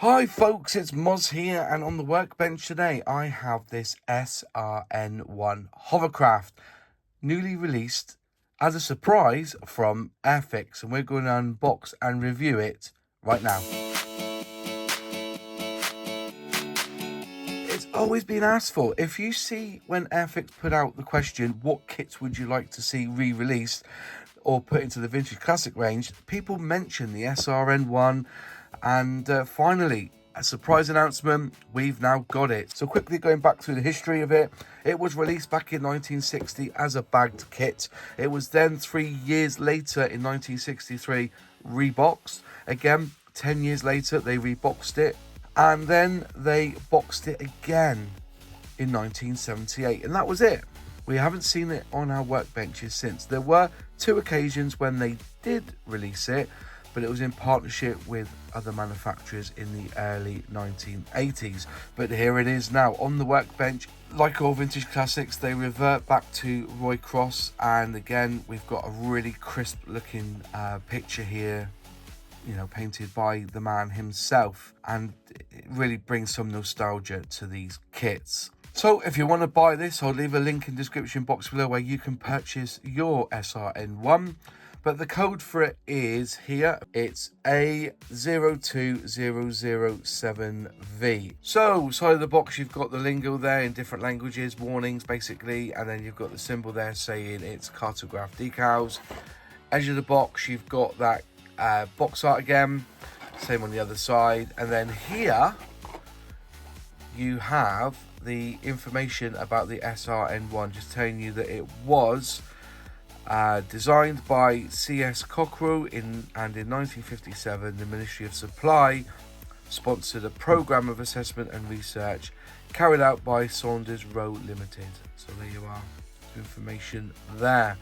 Hi folks, it's Moz here, and on the workbench today I have this SR-N1 hovercraft, newly released as a surprise from Airfix, and we're going to unbox and review it right now. It's always been asked for. If you see when Airfix put out the question, what kits would you like to see re-released or put into the vintage classic range, people mention the SR-N1, and finally, a surprise announcement, we've now got it. So quickly going back through the history of it, it was released back in 1960 as a bagged kit. It was then 3 years later in 1963 reboxed. Again, 10 years later they reboxed it, and then they boxed it again in 1978, and that was it. We haven't seen it on our workbenches since. There were 2 occasions when they did release it, but it was in partnership with other manufacturers in the early 1980s. But here it is now on the workbench. Like all vintage classics, they revert back to Roy Cross, and again we've got a really crisp looking picture here, you know, painted by the man himself, and it really brings some nostalgia to these kits. So if you want to buy this, I'll leave a link in the description box below where you can purchase your SR-N1. But the code for it is here. It's A02007V. So, side of the box, you've got the lingo there in different languages, warnings basically, and then you've got the symbol there saying it's cartograph decals. Edge of the box, you've got that box art again, same on the other side, and then here you have the information about the SR-N1, just telling you that it was designed by C.S. Cockrell in 1957, the Ministry of Supply sponsored a program of assessment and research carried out by Saunders Roe Limited. So there you are, information there.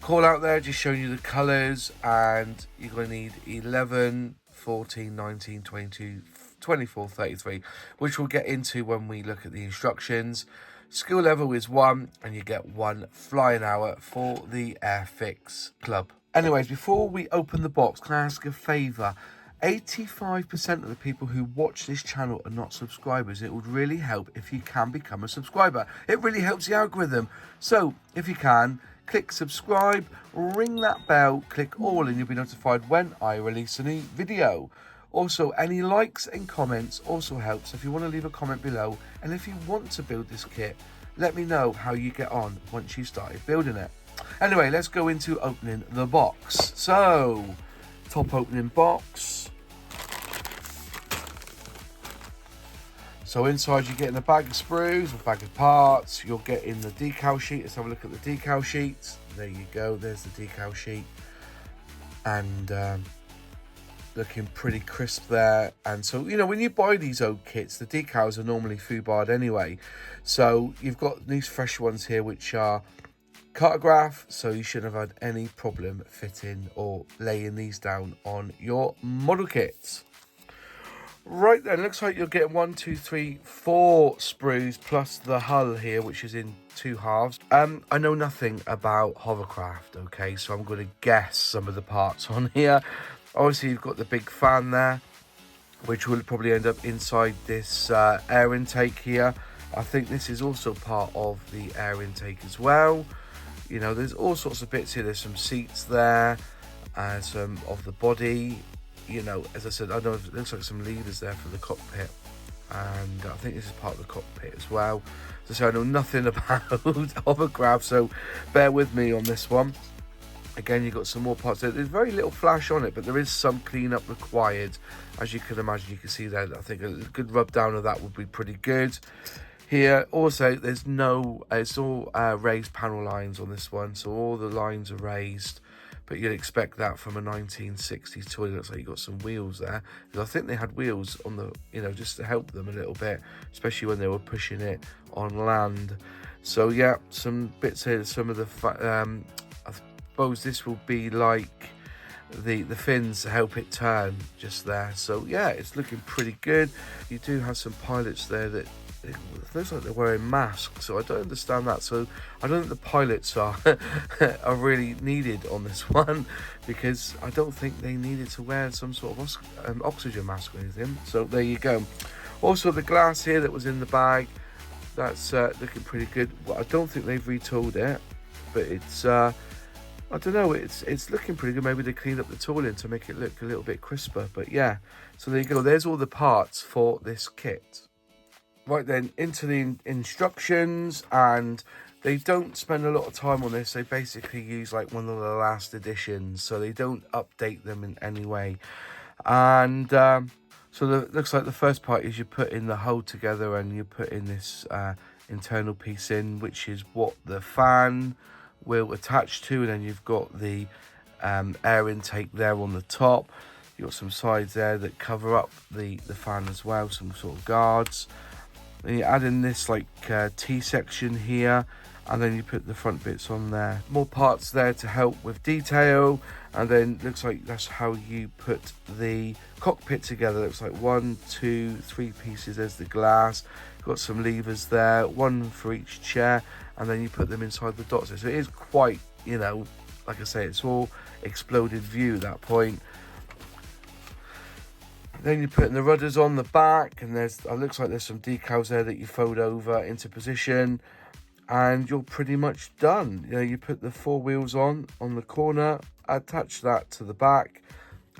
Call out there, just showing you the colours, and you're going to need 11, 14, 19, 22, 24, 33, which we'll get into when we look at the instructions. Skill level is 1, and you get 1 flying hour for the Airfix Club. Anyways, before we open the box, can I ask a favour? 85% of the people who watch this channel are not subscribers. It would really help if you can become a subscriber. It really helps the algorithm. So, if you can, click subscribe, ring that bell, click all, and you'll be notified when I release a new video. Also, any likes and comments also helps if you want to leave a comment below, and if you want to build this kit, let me know how you get on once you started building it. Anyway, let's go into opening the box. So, top opening box. So inside you're getting a bag of sprues, a bag of parts, you're getting the decal sheet. Let's have a look at the decal sheets. There you go, there's the decal sheet. And looking pretty crisp there. And so, you know, when you buy these old kits, the decals are normally foobarred anyway. So you've got these fresh ones here which are cartograph, so you shouldn't have had any problem fitting or laying these down on your model kits. Right then, looks like you're getting 1, 2, 3, 4 sprues plus the hull here, which is in 2 halves. I know nothing about hovercraft, okay, so I'm going to guess some of the parts on here. Obviously, you've got the big fan there, which will probably end up inside this air intake here. I think this is also part of the air intake as well. You know, there's all sorts of bits here. There's some seats there, some of the body. You know, as I said, I know it looks like some leaders there for the cockpit, and I think this is part of the cockpit as well. So I know nothing about hovercraft, so bear with me on this one. Again, you've got some more parts there. There's very little flash on it, but there is some cleanup required. As you can imagine, you can see there, I think a good rub down of that would be pretty good. Here, also, there's no, it's all raised panel lines on this one, so all the lines are raised, but you'd expect that from a 1960s toy. It looks like you've got some wheels there. Because I think they had wheels on the, you know, just to help them a little bit, especially when they were pushing it on land. So, yeah, some bits here, some of the, I suppose this will be like the fins to help it turn just there. So yeah, it's looking pretty good. You do have some pilots there that it looks like they're wearing masks, so I don't understand that. So I don't think the pilots are are really needed on this one, because I don't think they needed to wear some sort of oxygen mask or anything. So there you go. Also, the glass here that was in the bag, that's looking pretty good. Well, I don't think they've retooled it, but it's I don't know, it's looking pretty good. Maybe they cleaned up the tooling to make it look a little bit crisper, but yeah. So there you go, there's all the parts for this kit. Right then, into the instructions, and they don't spend a lot of time on this. They basically use like one of the last editions, so they don't update them in any way. And so looks like the first part is you put in the hole together, and you put in this internal piece in, which is what the fan will attach to, and then you've got the air intake there on the top. You've got some sides there that cover up the fan as well, some sort of guards. Then you add in this like T-section here, and then you put the front bits on there. More parts there to help with detail, and then looks like that's how you put the cockpit together. Looks like 1, 2, 3 pieces. There's the glass. Got some levers there, one for each chair, and then you put them inside the dots. So it is quite, you know, like I say, it's all exploded view at that point. Then you're putting the rudders on the back, and it looks like there's some decals there that you fold over into position, and you're pretty much done. You know, you put the 4 wheels on the corner, attach that to the back,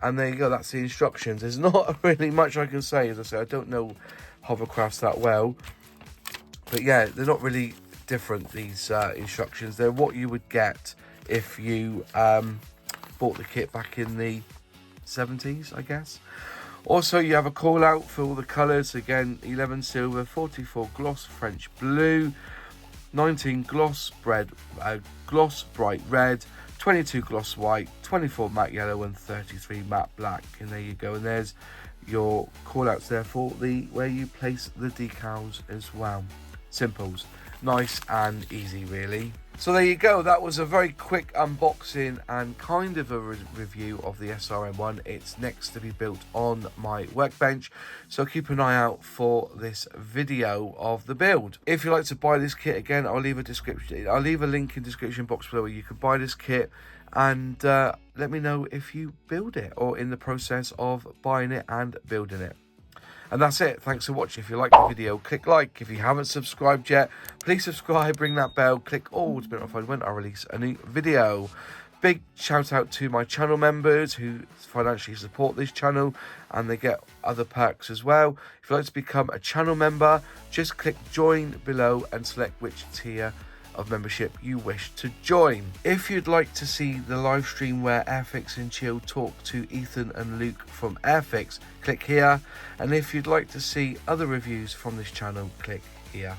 and there you go. That's the instructions. There's not really much I can say. As I say, I don't know hovercrafts that well, but yeah, they're not really different, these instructions. They're what you would get if you bought the kit back in the 70s, I guess. Also, you have a call out for all the colours. Again, 11 silver, 44 gloss French blue, 19 gloss bright red, 22 gloss white, 24 matte yellow, and 33 matte black. And there you go. And there's your call outs there for where you place the decals as well. Simples. Nice and easy, really. So there you go. That was a very quick unboxing and kind of a review of the SR-N1. It's next to be built on my workbench, so keep an eye out for this video of the build. If you'd like to buy this kit, again, I'll leave a link in the description box below where you can buy this kit, and let me know if you build it or in the process of buying it and building it. And that's it. Thanks for watching. If you like the video, click like. If you haven't subscribed yet, please subscribe, ring that bell, click all to be notified when I release a new video. Big shout out to my channel members who financially support this channel, and they get other perks as well. If you'd like to become a channel member, just click join below and select which tier of membership you wish to join. If you'd like to see the live stream where Airfix and Chill talk to Ethan and Luke from Airfix, click here. And if you'd like to see other reviews from this channel, click here.